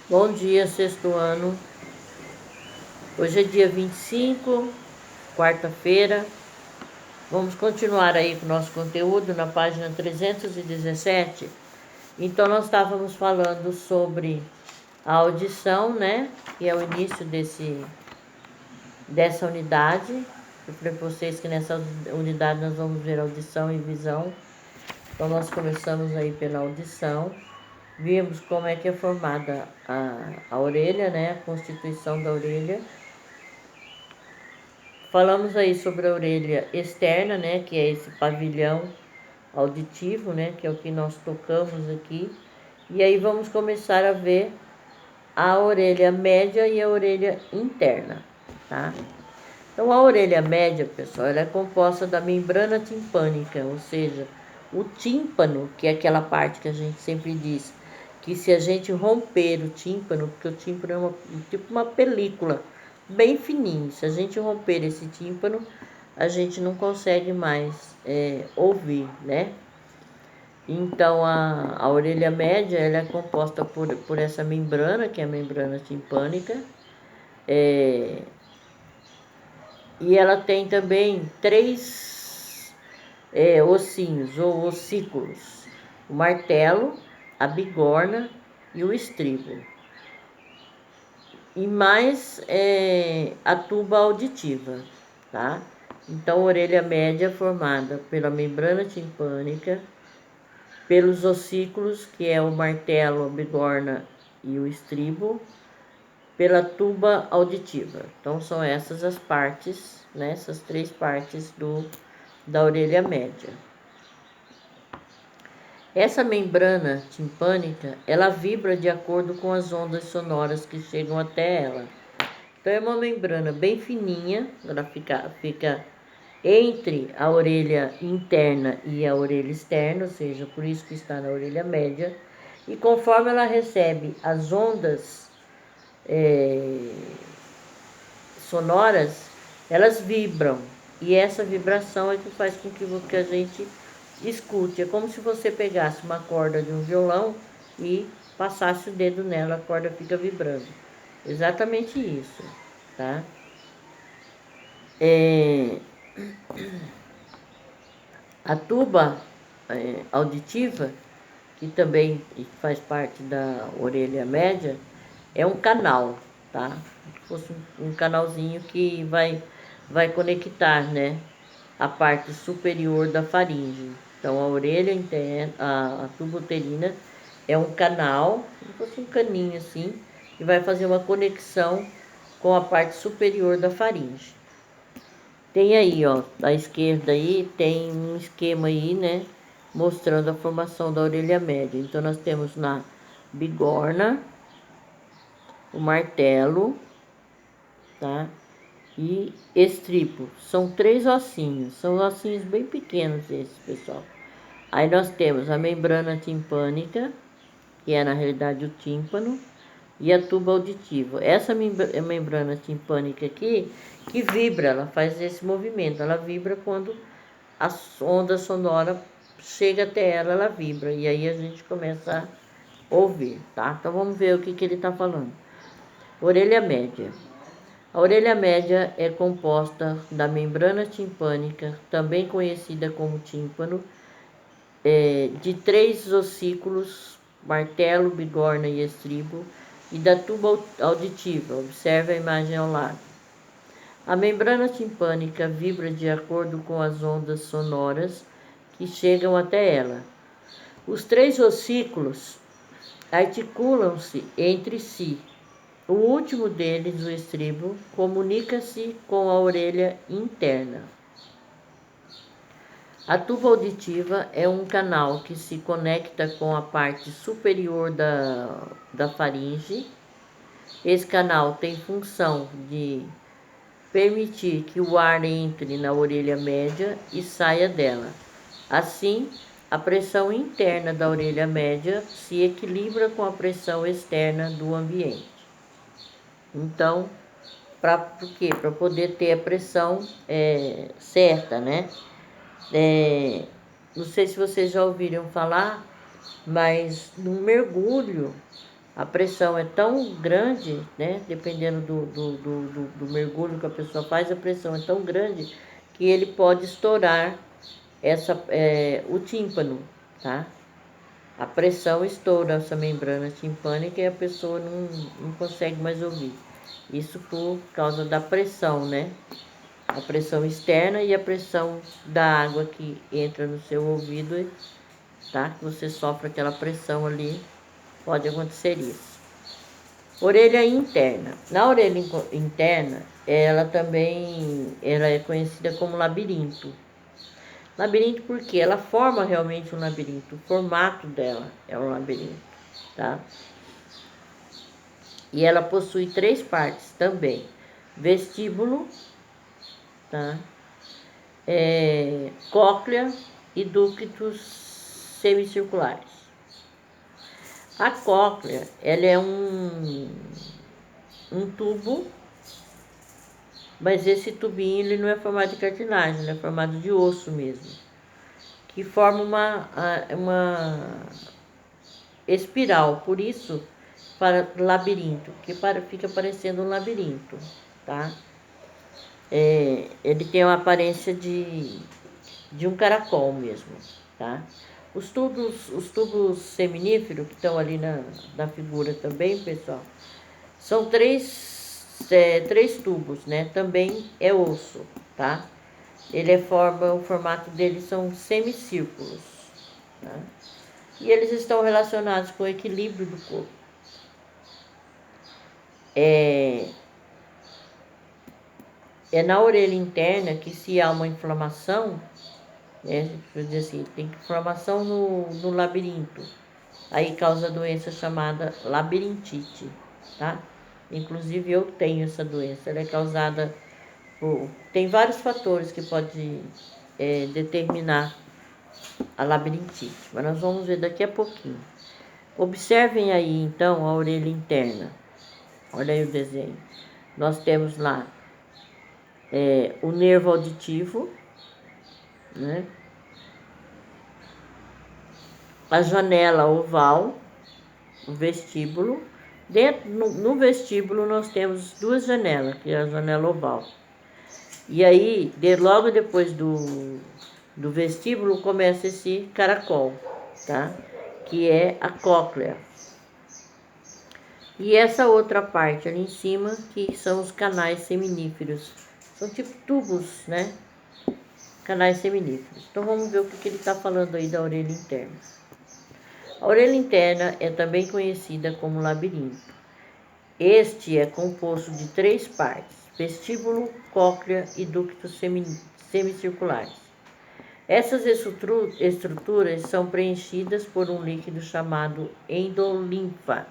Bom dia, sexto ano. Hoje é dia 25, quarta-feira. Vamos continuar aí com o nosso conteúdo na página 317. Então, nós estávamos falando sobre a audição, né? Que é o início dessa unidade. Eu falei para vocês que nessa unidade nós vamos ver audição e visão. Então, nós começamos aí pela audição. Vimos como é que é formada a orelha, né? A constituição da orelha. Falamos aí sobre a orelha externa, né? Que é esse pavilhão auditivo, né? Que é o que nós tocamos aqui. E aí vamos começar a ver a orelha média e a orelha interna, tá? Então, a orelha média, pessoal, ela é composta da membrana timpânica, ou seja, o tímpano, que é aquela parte que a gente sempre diz que se a gente romper o tímpano, porque o tímpano é tipo uma película bem fininho, se a gente romper esse tímpano, a gente não consegue mais ouvir, né? Então, a orelha média ela é composta por essa membrana, que é a membrana timpânica, e ela tem também três ossinhos ou ossículos: o martelo, a bigorna e o estribo. E mais a tuba auditiva, tá? Então, a orelha média é formada pela membrana timpânica, pelos ossículos, que é o martelo, a bigorna e o estribo, pela tuba auditiva. Então, são essas as partes, né? Essas três partes da orelha média. Essa membrana timpânica, ela vibra de acordo com as ondas sonoras que chegam até ela. Então, é uma membrana bem fininha, ela fica entre a orelha interna e a orelha externa, ou seja, por isso que está na orelha média. E conforme ela recebe as ondas sonoras, elas vibram. E essa vibração é que faz com que a gente escute. É como se você pegasse uma corda de um violão e passasse o dedo nela, a corda fica vibrando. Exatamente isso, tá? A tuba auditiva, que também faz parte da orelha média, é um canal, tá? Como se fosse um canalzinho que vai conectar, né, a parte superior da faringe. Então, a orelha interna, a tuba uterina é um canal, como se fosse um caninho assim, que vai fazer uma conexão com a parte superior da faringe. Tem aí, ó, à esquerda aí, tem um esquema aí, né, mostrando a formação da orelha média. Então, nós temos na bigorna, o martelo, tá? E estripo. São três ossinhos, são ossinhos bem pequenos esses, pessoal. Aí nós temos a membrana timpânica, que é na realidade o tímpano, e a tuba auditiva. Essa membrana timpânica aqui, que vibra, ela faz esse movimento, ela vibra quando a onda sonora chega até ela, ela vibra, e aí a gente começa a ouvir, tá? Então vamos ver o que ele está falando. Orelha média. A orelha média é composta da membrana timpânica, também conhecida como tímpano, de três ossículos, martelo, bigorna e estribo, e da tuba auditiva. Observe a imagem ao lado. A membrana timpânica vibra de acordo com as ondas sonoras que chegam até ela. Os três ossículos articulam-se entre si. O último deles, o estribo, comunica-se com a orelha interna. A tuba auditiva é um canal que se conecta com a parte superior da faringe. Esse canal tem função de permitir que o ar entre na orelha média e saia dela. Assim, a pressão interna da orelha média se equilibra com a pressão externa do ambiente. Então, por quê? Para poder ter a pressão certa, né? Não sei se vocês já ouviram falar, mas no mergulho A pressão é tão grande, né? Dependendo do mergulho que a pessoa faz, a pressão é tão grande que ele pode estourar o tímpano, tá? A pressão estoura essa membrana timpânica e a pessoa não consegue mais ouvir. Isso por causa da pressão, né? A pressão externa e a pressão da água que entra no seu ouvido, tá? Que você sofre aquela pressão ali, pode acontecer isso. Orelha interna. Na orelha interna, ela é conhecida como labirinto. Labirinto porque ela forma realmente um labirinto. O formato dela é um labirinto, tá? E ela possui 3 partes também. Vestíbulo, tá? Cóclea e ductos semicirculares. A cóclea, ela é um tubo, mas esse tubinho ele não é formado de cartilagem, ele é formado de osso mesmo, que forma uma espiral, por isso para labirinto, fica parecendo um labirinto, tá? Ele tem uma aparência de um caracol mesmo, tá? Os tubos seminíferos que estão ali na figura também, pessoal, são três tubos, né? Também é osso, tá? O formato deles são semicírculos, tá? E eles estão relacionados com o equilíbrio do corpo. É na orelha interna que se há uma inflamação, né? Quer dizer assim, tem inflamação no labirinto. Aí causa a doença chamada labirintite, tá? Inclusive eu tenho essa doença, ela é causada por... Tem vários fatores que podem determinar a labirintite, mas nós vamos ver daqui a pouquinho. Observem aí então a orelha interna. Olha aí o desenho. Nós temos lá o nervo auditivo, né? A janela oval, o vestíbulo. No vestíbulo nós temos 2 janelas, que é a janela oval. E aí, logo depois do vestíbulo, começa esse caracol, tá? Que é a cóclea. E essa outra parte ali em cima, que são os canais seminíferos. São tipo tubos, né? Canais seminíferos. Então vamos ver o que ele está falando aí da orelha interna. A orelha interna é também conhecida como labirinto. Este é composto de 3 partes: vestíbulo, cóclea e ductos semicirculares. Essas estruturas são preenchidas por um líquido chamado endolinfa.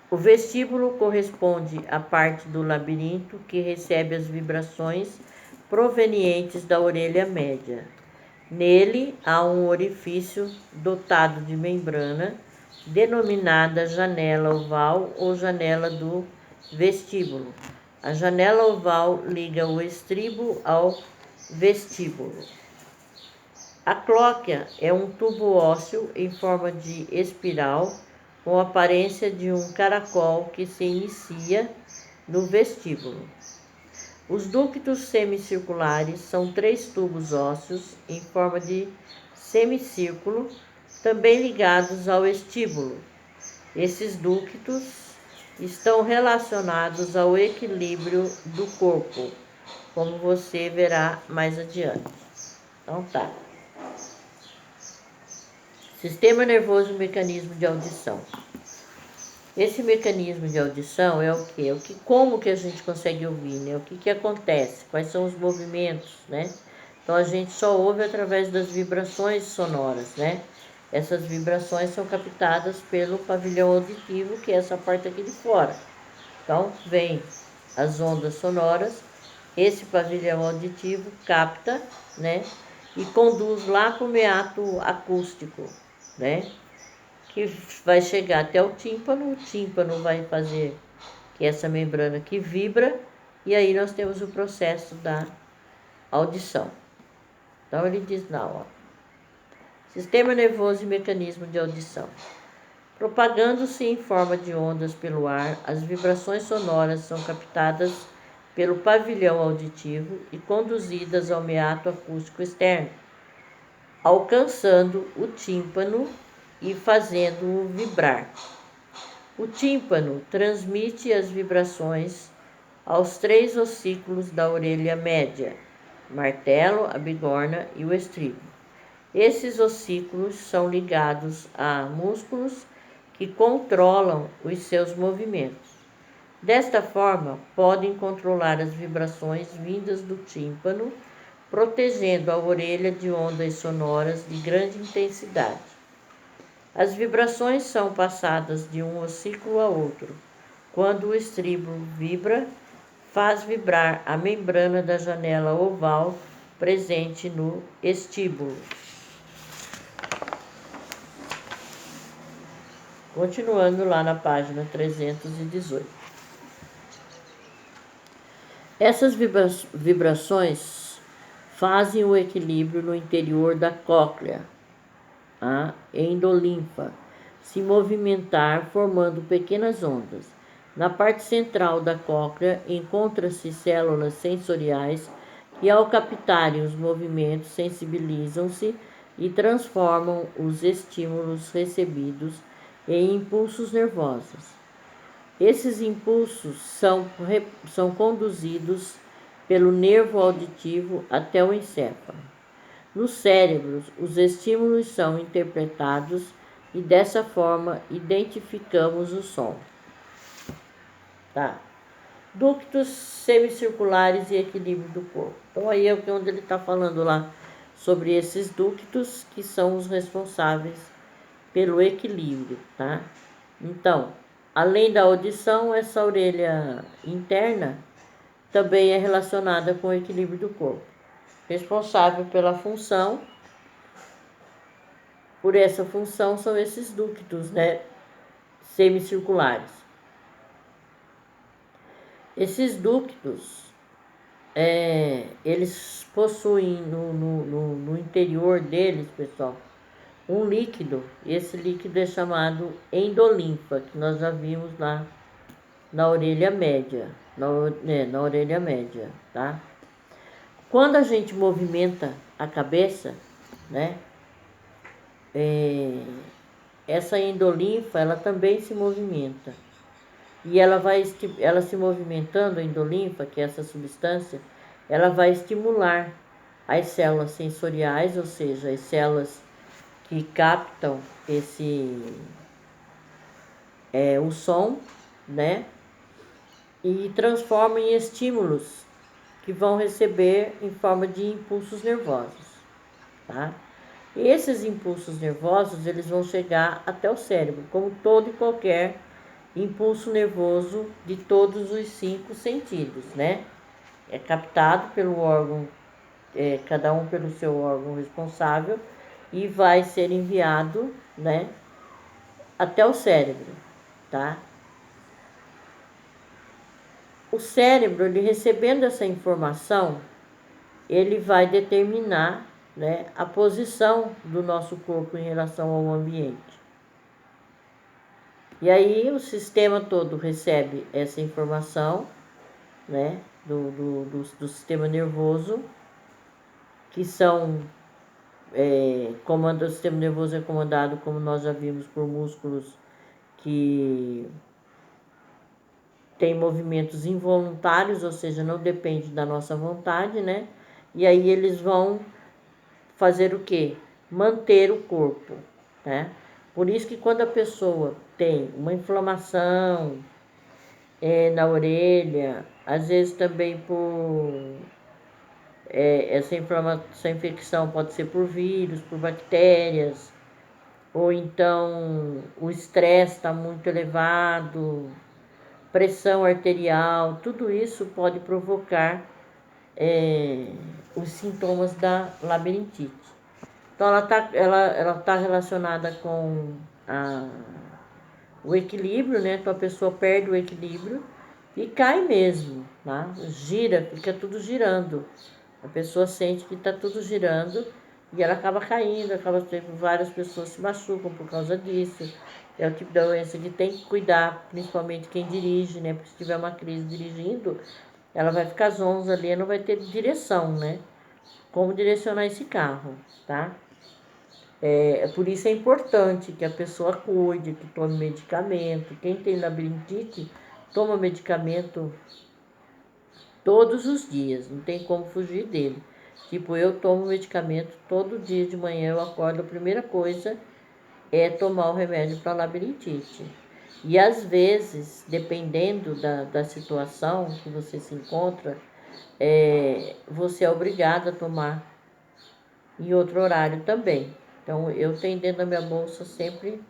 O vestíbulo corresponde à parte do labirinto que recebe as vibrações provenientes da orelha média. Nele há um orifício dotado de membrana, denominada janela oval ou janela do vestíbulo. A janela oval liga o estribo ao vestíbulo. A cóclea é um tubo ósseo em forma de espiral, com a aparência de um caracol que se inicia no vestíbulo. Os ductos semicirculares são 3 tubos ósseos em forma de semicírculo, também ligados ao vestíbulo. Esses ductos estão relacionados ao equilíbrio do corpo, como você verá mais adiante. Então tá. Sistema nervoso e mecanismo de audição. Esse mecanismo de audição é o quê? Como que a gente consegue ouvir, né? O que acontece? Quais são os movimentos, né? Então a gente só ouve através das vibrações sonoras, né? Essas vibrações são captadas pelo pavilhão auditivo, que é essa parte aqui de fora. Então vem as ondas sonoras, esse pavilhão auditivo capta, né? E conduz lá para o meato acústico, né? Que vai chegar até o tímpano vai fazer que essa membrana que vibra, e aí nós temos o processo da audição. Então ele diz lá, ó, Sistema nervoso e mecanismo de audição. Propagando-se em forma de ondas pelo ar, as vibrações sonoras são captadas pelo pavilhão auditivo e conduzidas ao meato acústico externo, alcançando o tímpano e fazendo-o vibrar. O tímpano transmite as vibrações aos 3 ossículos da orelha média, martelo, a bigorna e o estribo. Esses ossículos são ligados a músculos que controlam os seus movimentos. Desta forma, podem controlar as vibrações vindas do tímpano, protegendo a orelha de ondas sonoras de grande intensidade. As vibrações são passadas de um ossículo a outro. Quando o estribo vibra, faz vibrar a membrana da janela oval presente no estíbulo. Continuando lá na página 318. Essas vibrações fazem o equilíbrio no interior da cóclea, a endolinfa, se movimentar formando pequenas ondas. Na parte central da cóclea encontram-se células sensoriais que, ao captarem os movimentos, sensibilizam-se e transformam os estímulos recebidos em impulsos nervosos. Esses impulsos são conduzidos pelo nervo auditivo até o encéfalo. No cérebro, os estímulos são interpretados e dessa forma identificamos o som. Tá? Ductos semicirculares e equilíbrio do corpo. Então aí é onde ele está falando lá sobre esses ductos que são os responsáveis pelo equilíbrio, tá? Então, além da audição, essa orelha interna também é relacionada com o equilíbrio do corpo, responsável pela função. Por essa função são esses ductos, né, semicirculares. Esses ductos, eles possuem no interior deles, pessoal, um líquido. Esse líquido é chamado endolinfa, que nós já vimos lá na orelha média, na orelha média, tá? Quando a gente movimenta a cabeça, né, essa endolinfa, ela também se movimenta. E ela se movimentando, a endolinfa, que é essa substância, ela vai estimular as células sensoriais, ou seja, as células que captam o som, né? E transformam em estímulos que vão receber em forma de impulsos nervosos, tá? E esses impulsos nervosos, eles vão chegar até o cérebro, como todo e qualquer impulso nervoso de todos os 5 sentidos, né? É captado pelo órgão, cada um pelo seu órgão responsável, e vai ser enviado, né, até o cérebro, tá? O cérebro, ele recebendo essa informação, ele vai determinar, né, a posição do nosso corpo em relação ao ambiente. E aí o sistema todo recebe essa informação, né, do sistema nervoso, que são o sistema nervoso é comandado, como nós já vimos, por músculos que têm movimentos involuntários, ou seja, não depende da nossa vontade, né? E aí eles vão fazer o quê? Manter o corpo, né? Por isso que quando a pessoa tem uma inflamação na orelha, às vezes também essa infecção pode ser por vírus, por bactérias, ou então o estresse está muito elevado, pressão arterial, tudo isso pode provocar os sintomas da labirintite. Então ela tá relacionada com o equilíbrio, né? Então a pessoa perde o equilíbrio e cai mesmo, tá? Gira, fica tudo girando. A pessoa sente que está tudo girando E ela acaba caindo, várias pessoas se machucam por causa disso. É o tipo de doença que tem que cuidar, principalmente quem dirige, né? Porque se tiver uma crise dirigindo, ela vai ficar zonza ali, não vai ter direção, né? Como direcionar esse carro, tá? Por isso é importante que a pessoa cuide, que tome medicamento. Quem tem labirintite, toma medicamento todos os dias, não tem como fugir dele. Tipo, eu tomo medicamento todo dia de manhã, eu acordo, a primeira coisa é tomar o remédio para labirintite. E às vezes, dependendo da situação que você se encontra, você é obrigado a tomar em outro horário também. Então, eu tenho dentro da minha bolsa sempre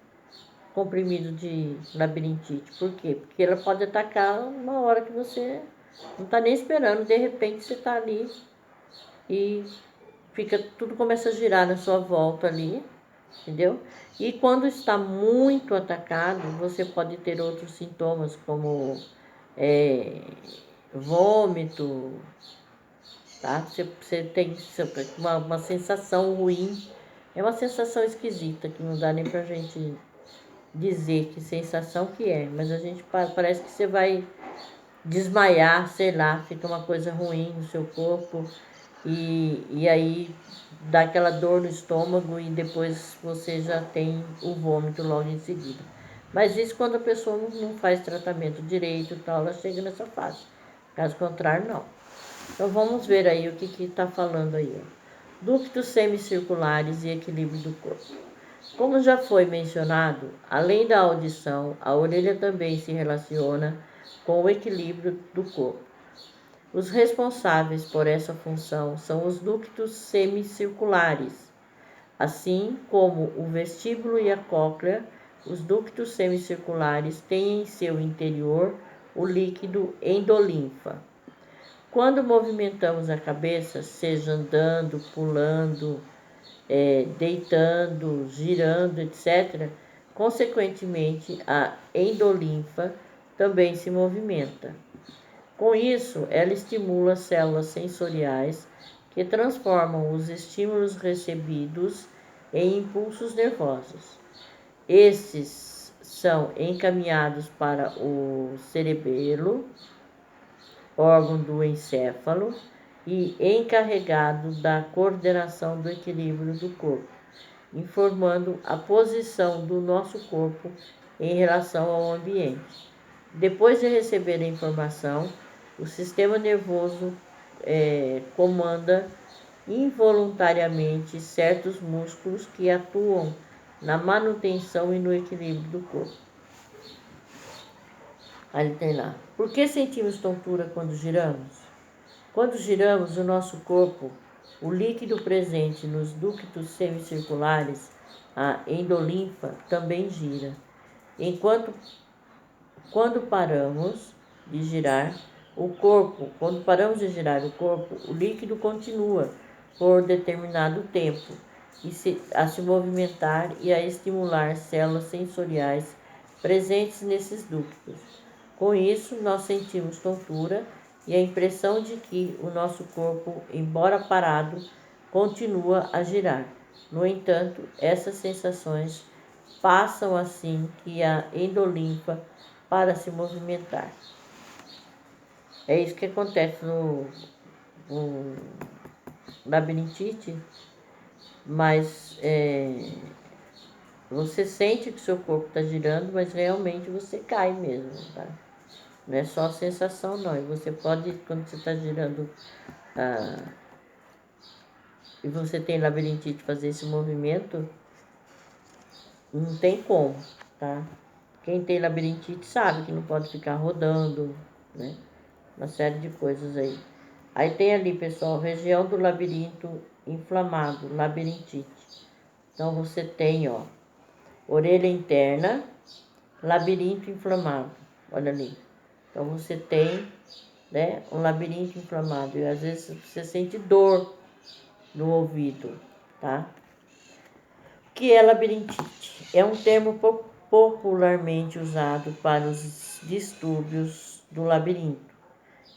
comprimido de labirintite. Por quê? Porque ela pode atacar uma hora que você não está nem esperando, de repente você está ali e tudo começa a girar na sua volta ali, entendeu? E quando está muito atacado, você pode ter outros sintomas como vômito, tá? Você tem uma sensação ruim, é uma sensação esquisita que não dá nem pra gente dizer que sensação que é, mas a gente parece que você vai desmaiar, sei lá, fica uma coisa ruim no seu corpo e aí dá aquela dor no estômago e depois você já tem o vômito logo em seguida. Mas isso quando a pessoa não faz tratamento direito e tal, ela chega nessa fase. Caso contrário, não. Então vamos ver aí o que está falando aí. Ó. Ductos semicirculares e equilíbrio do corpo. Como já foi mencionado, além da audição, a orelha também se relaciona com o equilíbrio do corpo. Os responsáveis por essa função são os ductos semicirculares, assim como o vestíbulo e a cóclea. Os ductos semicirculares têm em seu interior o líquido endolinfa. Quando movimentamos a cabeça, seja andando, pulando, deitando, girando, etc., consequentemente, a endolinfa também se movimenta. Com isso, ela estimula as células sensoriais que transformam os estímulos recebidos em impulsos nervosos. Esses são encaminhados para o cerebelo, órgão do encéfalo, e encarregado da coordenação do equilíbrio do corpo, informando a posição do nosso corpo em relação ao ambiente. Depois de receber a informação, o sistema nervoso comanda involuntariamente certos músculos que atuam na manutenção e no equilíbrio do corpo. Aí tem lá. Por que sentimos tontura quando giramos? Quando giramos o nosso corpo, o líquido presente nos ductos semicirculares, a endolinfa, também gira. Quando paramos de girar o corpo, o líquido continua por determinado tempo a se movimentar e a estimular células sensoriais presentes nesses ductos. Com isso, nós sentimos tontura e a impressão de que o nosso corpo, embora parado, continua a girar. No entanto, essas sensações passam assim que a endolinfa para se movimentar. É isso que acontece no labirintite, mas você sente que seu corpo está girando, mas realmente você cai mesmo, tá? Não é só a sensação, não. E você pode, quando você está girando e você tem labirintite, fazer esse movimento, não tem como, tá? Quem tem labirintite sabe que não pode ficar rodando, né? Uma série de coisas aí. Aí tem ali, pessoal, região do labirinto inflamado, labirintite. Então você tem, ó, orelha interna, labirinto inflamado. Olha ali. Então você tem, né, um labirinto inflamado e às vezes você sente dor no ouvido, tá? O que é labirintite? É um termo popularmente usado para os distúrbios do labirinto.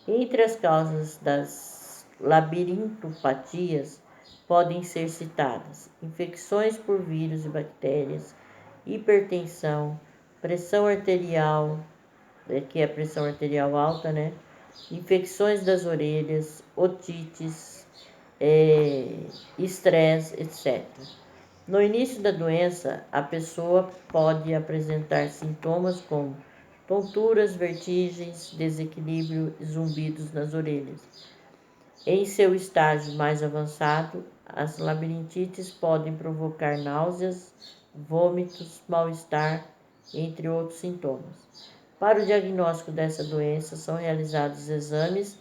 Entre as causas das labirintopatias podem ser citadas: infecções por vírus e bactérias, hipertensão, pressão arterial, que é a pressão arterial alta, né? Infecções das orelhas, otites, estresse, etc. No início da doença, a pessoa pode apresentar sintomas como tonturas, vertigens, desequilíbrio e zumbidos nas orelhas. Em seu estágio mais avançado, as labirintites podem provocar náuseas, vômitos, mal-estar, entre outros sintomas. Para o diagnóstico dessa doença, são realizados exames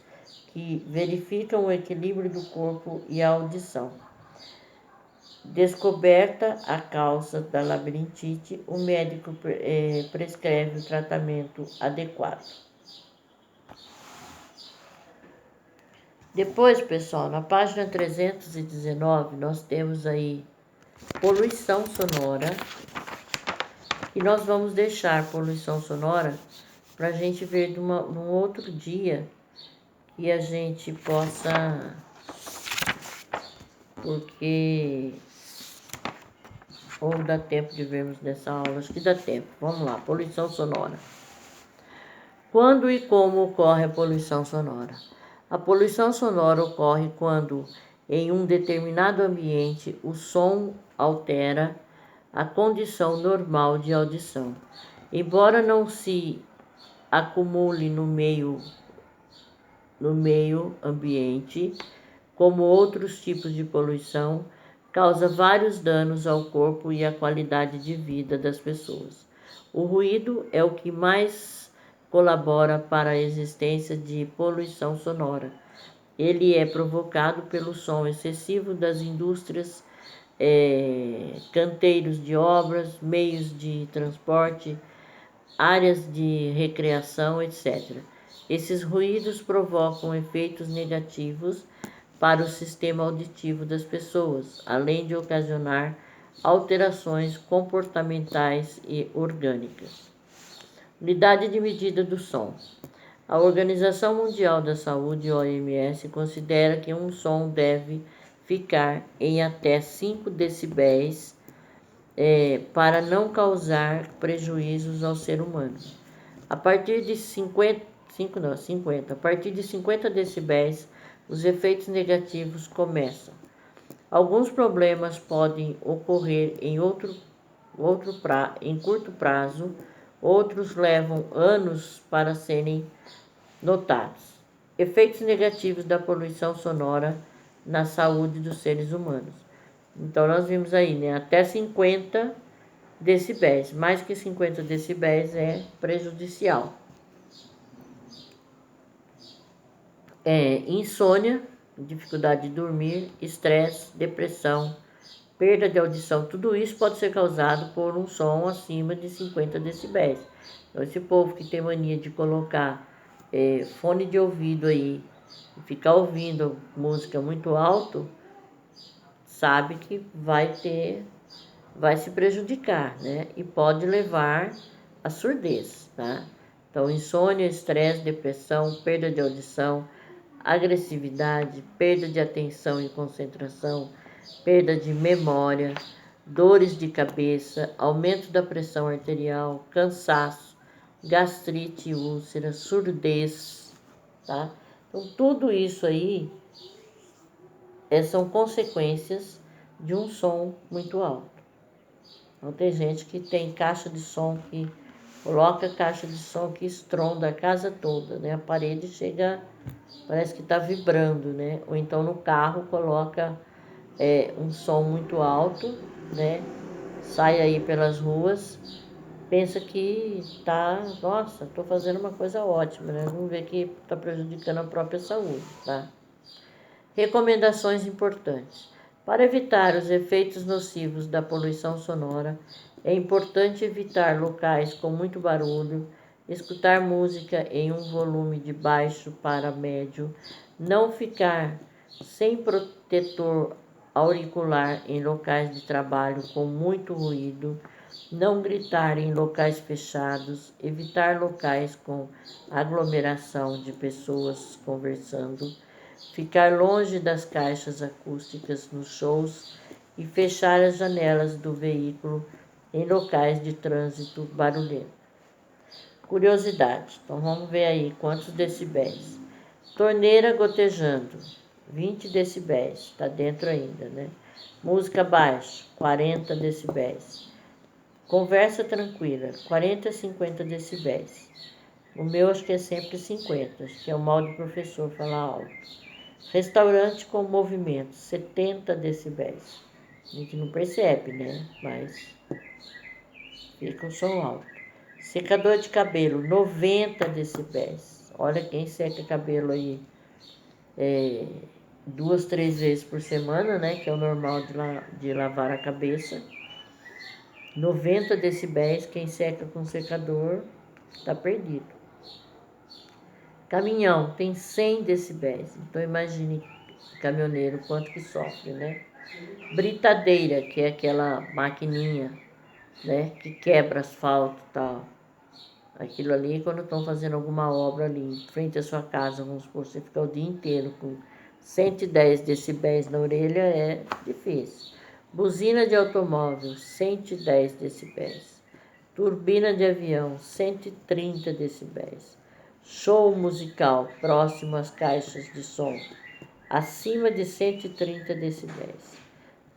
que verificam o equilíbrio do corpo e a audição. Descoberta a causa da labirintite, o médico prescreve o tratamento adequado. Depois, pessoal, na página 319, nós temos aí poluição sonora. E nós vamos deixar poluição sonora para a gente ver num outro dia que a gente possa, porque ou dá tempo de vermos nessa aula, acho que dá tempo. Vamos lá, poluição sonora. Quando e como ocorre a poluição sonora? A poluição sonora ocorre quando, em um determinado ambiente, o som altera a condição normal de audição. Embora não se acumule no meio ambiente, como outros tipos de poluição, causa vários danos ao corpo e à qualidade de vida das pessoas. O ruído é o que mais colabora para a existência de poluição sonora. Ele é provocado pelo som excessivo das indústrias, canteiros de obras, meios de transporte, áreas de recreação, etc. Esses ruídos provocam efeitos negativos para o sistema auditivo das pessoas, além de ocasionar alterações comportamentais e orgânicas. Unidade de medida do som. A Organização Mundial da Saúde, OMS, considera que um som deve ficar em até 5 decibéis para não causar prejuízos ao ser humano. A partir de 50 decibéis, os efeitos negativos começam. Alguns problemas podem ocorrer em curto prazo, outros levam anos para serem notados. Efeitos negativos da poluição sonora na saúde dos seres humanos. Então, nós vimos aí, né, até 50 decibéis. Mais que 50 decibéis é prejudicial. Insônia, dificuldade de dormir, estresse, depressão, perda de audição, tudo isso pode ser causado por um som acima de 50 decibéis. Então, esse povo que tem mania de colocar fone de ouvido aí e ficar ouvindo música muito alto, sabe que vai se prejudicar, né? E pode levar à surdez, tá? Então, insônia, estresse, depressão, perda de audição, agressividade, perda de atenção e concentração, perda de memória, dores de cabeça, aumento da pressão arterial, cansaço, gastrite, úlcera, surdez, tá? Então, tudo isso aí são consequências de um som muito alto. Então, tem gente que tem caixa de som que coloca caixa de som que estronda a casa toda, né? A parede chega, parece que está vibrando, né? Ou então no carro coloca um som muito alto, né? Sai aí pelas ruas, pensa que nossa, estou fazendo uma coisa ótima, né? Vamos ver que está prejudicando a própria saúde, tá? Recomendações importantes. Para evitar os efeitos nocivos da poluição sonora, é importante evitar locais com muito barulho, escutar música em um volume de baixo para médio, não ficar sem protetor auricular em locais de trabalho com muito ruído, não gritar em locais fechados, evitar locais com aglomeração de pessoas conversando, ficar longe das caixas acústicas nos shows e fechar as janelas do veículo em locais de trânsito barulhento. Curiosidade, então vamos ver aí quantos decibéis. Torneira gotejando, 20 decibéis, está dentro ainda, né? Música baixa, 40 decibéis. Conversa tranquila, 40 a 50 decibéis. O meu acho que é sempre 50, acho que é o mal de professor falar alto. Restaurante com movimento, 70 decibéis. A gente não percebe, né? Mas fica o som alto. Secador de cabelo, 90 decibéis. Olha quem seca cabelo aí 2, 3 vezes por semana, né? Que é o normal de lavar a cabeça. 90 decibéis, quem seca com secador tá perdido. Caminhão tem 100 decibéis, então imagine caminhoneiro quanto que sofre, né? Britadeira, que é aquela maquininha, né, que quebra asfalto e tal. Aquilo ali, quando estão fazendo alguma obra ali em frente à sua casa, vamos supor, você fica o dia inteiro com 110 decibéis na orelha, é difícil. Buzina de automóvel, 110 decibéis. Turbina de avião, 130 decibéis. Show musical próximo às caixas de som, acima de 130 decibéis.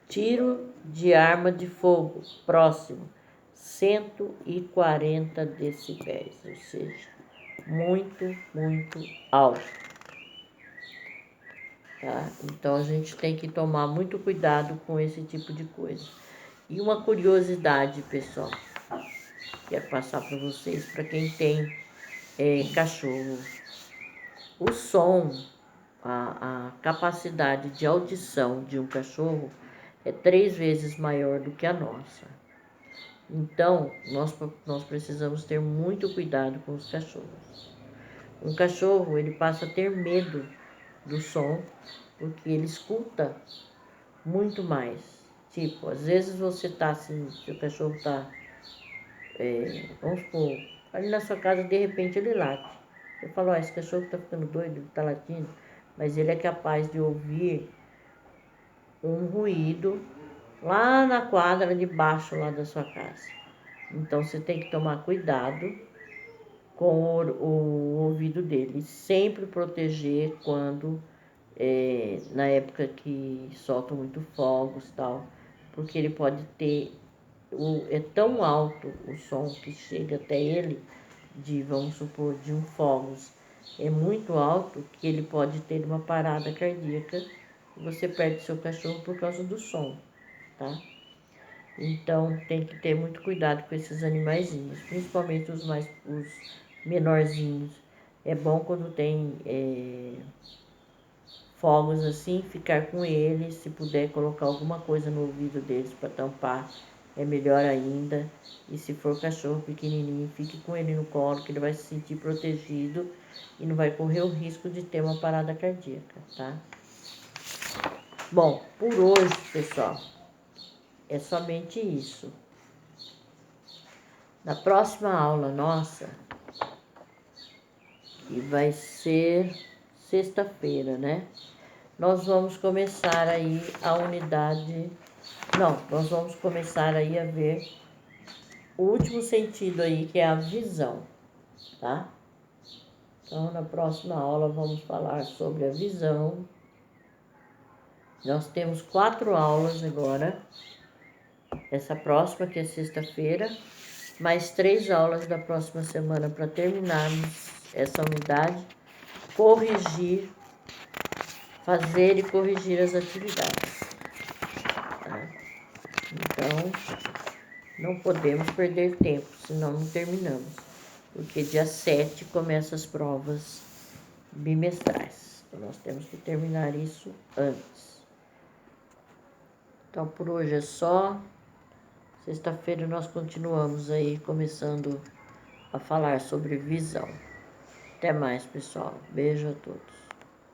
Tiro de arma de fogo, próximo, 140 decibéis, ou seja, muito, muito alto. Tá? Então a gente tem que tomar muito cuidado com esse tipo de coisa. E uma curiosidade, pessoal, quero passar para vocês, para quem tem cachorro. O som, a capacidade de audição de um cachorro é 3 vezes maior do que a nossa. Então, nós precisamos ter muito cuidado com os cachorros. Um cachorro, ele passa a ter medo do som, porque ele escuta muito mais. Tipo, às vezes você tá assim, seu cachorro tá, vamos supor, ali na sua casa, de repente ele late. Eu falo, esse cachorro tá ficando doido, ele tá latindo, mas ele é capaz de ouvir um ruído lá na quadra de baixo lá da sua casa. Então você tem que tomar cuidado com o ouvido dele, sempre proteger quando na época que soltam muito fogos e tal, porque ele pode ter é tão alto o som que chega até ele, vamos supor, de um fogos, é muito alto que ele pode ter uma parada cardíaca e você perde seu cachorro por causa do som, tá? Então tem que ter muito cuidado com esses animaizinhos, principalmente os menorzinhos. É bom quando tem fogos assim, ficar com eles, se puder colocar alguma coisa no ouvido deles para tampar, é melhor ainda. E se for cachorro pequenininho, fique com ele no colo, que ele vai se sentir protegido e não vai correr o risco de ter uma parada cardíaca, tá? Bom, por hoje, pessoal, é somente isso. Na próxima aula nossa, que vai ser sexta-feira, né? Nós vamos começar aí a unidade... Não, nós vamos começar aí a ver o último sentido aí, que é a visão, tá? Então, na próxima aula vamos falar sobre a visão. Nós temos 4 aulas agora. Essa próxima, que é sexta-feira, mais 3 aulas da próxima semana para terminarmos essa unidade, fazer e corrigir as atividades. Tá? Então, não podemos perder tempo, senão não terminamos, porque dia 7 começam as provas bimestrais. Então, nós temos que terminar isso antes. Então, por hoje é só. Sexta-feira nós continuamos aí, começando a falar sobre visão. Até mais, pessoal. Beijo a todos.